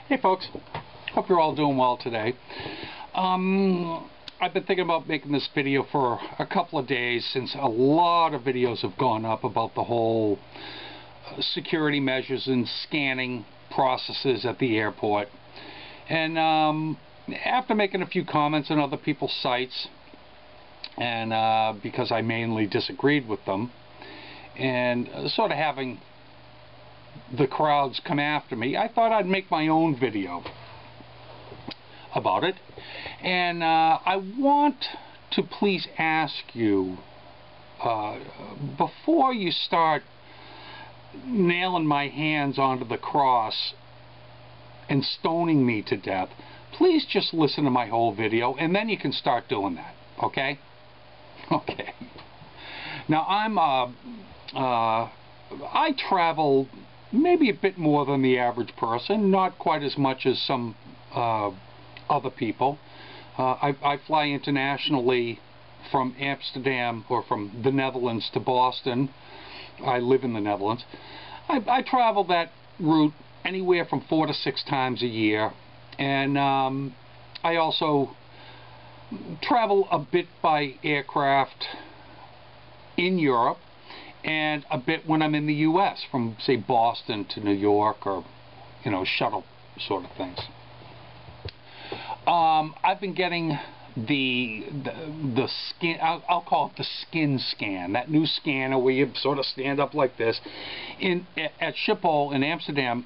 Hey folks, hope you're all doing well today. I've been thinking about making this video for a couple of days since a lot of videos have gone up about the whole security measures and scanning processes at the airport. And after making a few comments on other people's sites, and because I mainly disagreed with them, and sort of having the crowds come after me, I thought I'd make my own video about it. And I want to please ask you, before you start nailing my hands onto the cross and stoning me to death, please just listen to my whole video, and then you can start doing that, okay? Okay. Now, I travel maybe a bit more than the average person, not quite as much as some other people. I fly internationally from Amsterdam, or from the Netherlands, to Boston. I live in the Netherlands. I travel that route anywhere from 4 to 6 times a year, and I also travel a bit by aircraft in Europe, and a bit when I'm in the U.S., from, say, Boston to New York, or, you know, shuttle sort of things. I've been getting the skin, I'll call it the skin scan, that new scanner where you sort of stand up like this. At Schiphol in Amsterdam,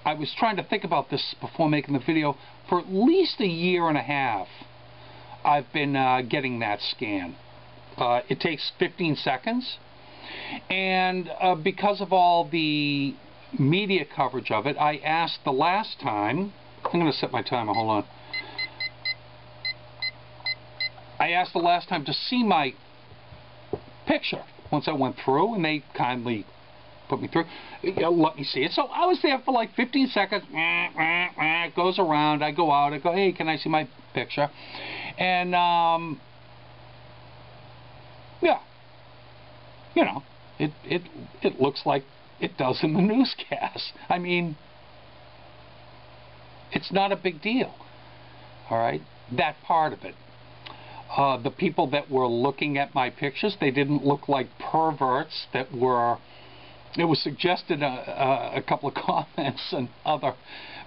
I was trying to think about this before making the video. For at least a year and a half, I've been getting that scan. It takes 15 seconds. And because of all the media coverage of it, I asked the last time, I'm going to set my timer, hold on. I asked the last time to see my picture once I went through, and they kindly put me through, let me see it. So I was there for like 15 seconds, it goes around, I go out, I go, hey, can I see my picture? And, yeah. You know, it looks like it does in the newscast. I mean, it's not a big deal, all right? That part of it. The people that were looking at my pictures, they didn't look like perverts that were... It was suggested a couple of comments and other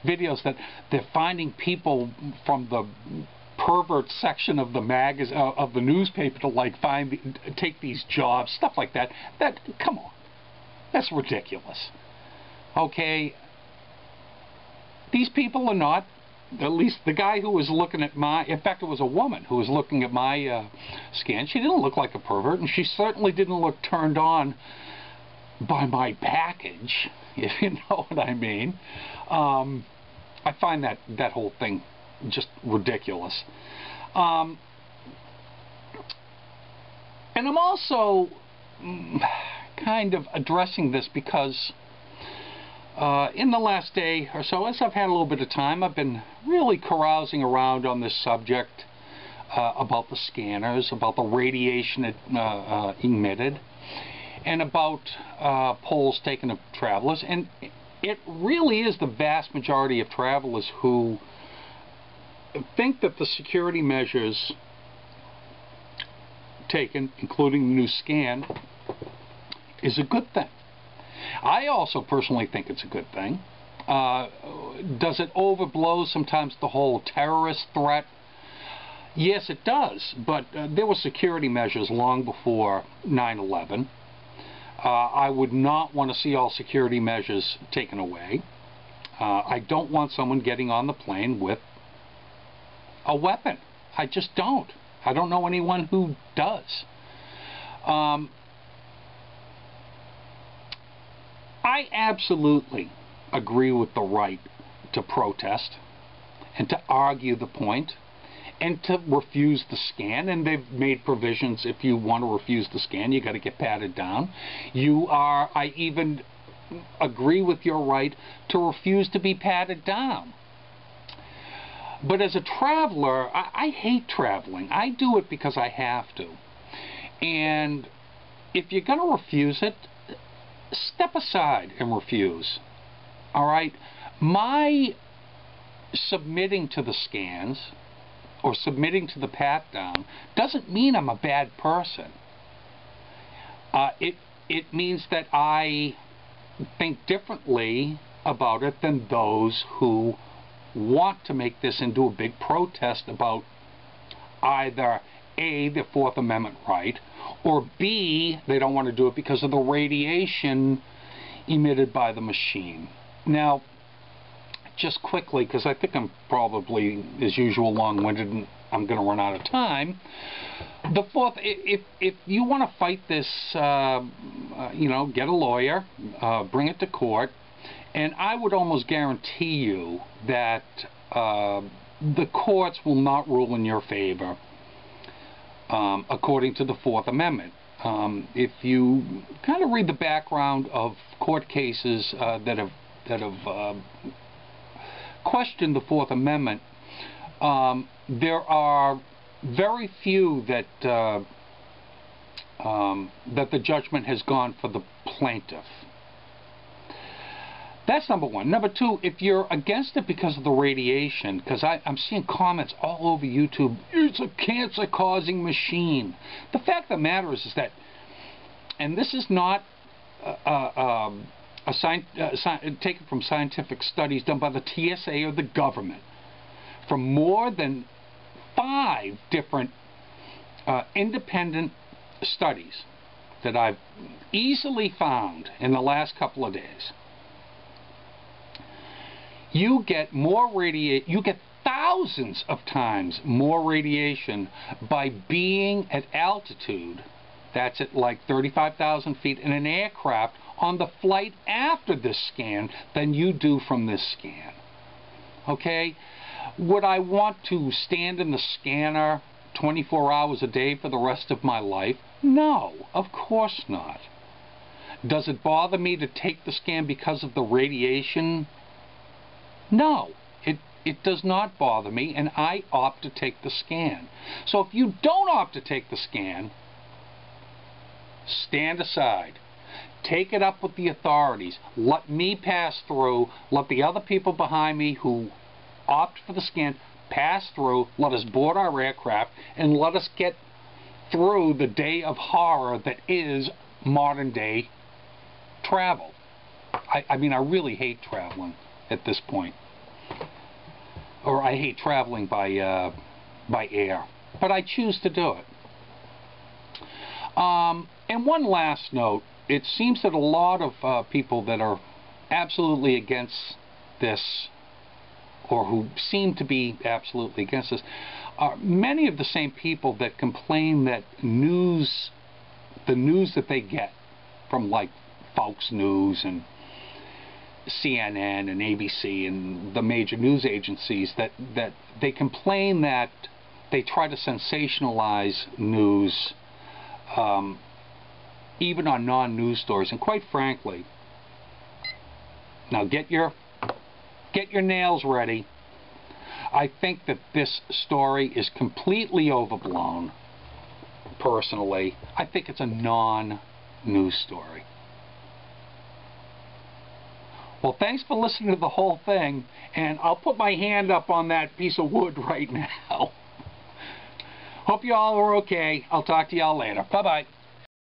videos that they're finding people from the pervert section of the of the newspaper to like take these jobs, stuff like that. Come on, that's ridiculous. Okay, these people are not. At least the guy who was looking at my, in fact, it was a woman who was looking at my scan. She didn't look like a pervert, and she certainly didn't look turned on by my package, if you know what I mean. I find that whole thing just ridiculous. And I'm also kind of addressing this because in the last day or so, as I've had a little bit of time, I've been really carousing around on this subject about the scanners, about the radiation emitted, and about polls taken of travelers. And it really is the vast majority of travelers who think that the security measures taken, including the new scan, is a good thing. I also personally think it's a good thing. Does it overblow sometimes the whole terrorist threat? Yes, it does, but there were security measures long before 9/11. I would not want to see all security measures taken away. I don't want someone getting on the plane with a weapon. I just don't. I don't know anyone who does. I absolutely agree with the right to protest and to argue the point and to refuse the scan, and they've made provisions. If you want to refuse the scan, you got to get patted down. I even agree with your right to refuse to be patted down. But as a traveler, I hate traveling. I do it because I have to. And if you're going to refuse it, step aside and refuse. All right? My submitting to the scans or submitting to the pat-down doesn't mean I'm a bad person. It means that I think differently about it than those who want to make this into a big protest about either A, the Fourth Amendment right, or B, they don't want to do it because of the radiation emitted by the machine. Now, just quickly, because I think I'm probably, as usual, long-winded and I'm going to run out of time. The fourth, if you want to fight this, you know, get a lawyer, bring it to court, and I would almost guarantee you that the courts will not rule in your favor, according to the Fourth Amendment. If you kind of read the background of court cases that have questioned the Fourth Amendment, there are very few that that the judgment has gone for the plaintiff. That's number one. Number two, if you're against it because of the radiation, because I'm seeing comments all over YouTube, it's a cancer-causing machine. The fact of the matter is that, and this is not taken from scientific studies done by the TSA or the government, from more than 5 different independent studies that I've easily found in the last couple of days. You get you get thousands of times more radiation by being at altitude, that's at like 35,000 feet, in an aircraft on the flight after this scan than you do from this scan. Okay? Would I want to stand in the scanner 24 hours a day for the rest of my life? No, of course not. Does it bother me to take the scan because of the radiation? No, it does not bother me, and I opt to take the scan. So if you don't opt to take the scan, stand aside. Take it up with the authorities. Let me pass through. Let the other people behind me who opt for the scan pass through. Let us board our aircraft, and let us get through the day of horror that is modern day travel. I mean, I really hate traveling at this point, or I hate traveling by air, but I choose to do it. And one last note, it seems that a lot of people that are absolutely against this, or who seem to be absolutely against this, are many of the same people that complain that the news that they get from like Fox News and CNN and ABC and the major news agencies, that they complain that they try to sensationalize news, even on non-news stories. And quite frankly, now get your nails ready. I think that this story is completely overblown. Personally, I think it's a non-news story. Well, thanks for listening to the whole thing, and I'll put my hand up on that piece of wood right now. Hope you all are okay. I'll talk to y'all later. Bye-bye.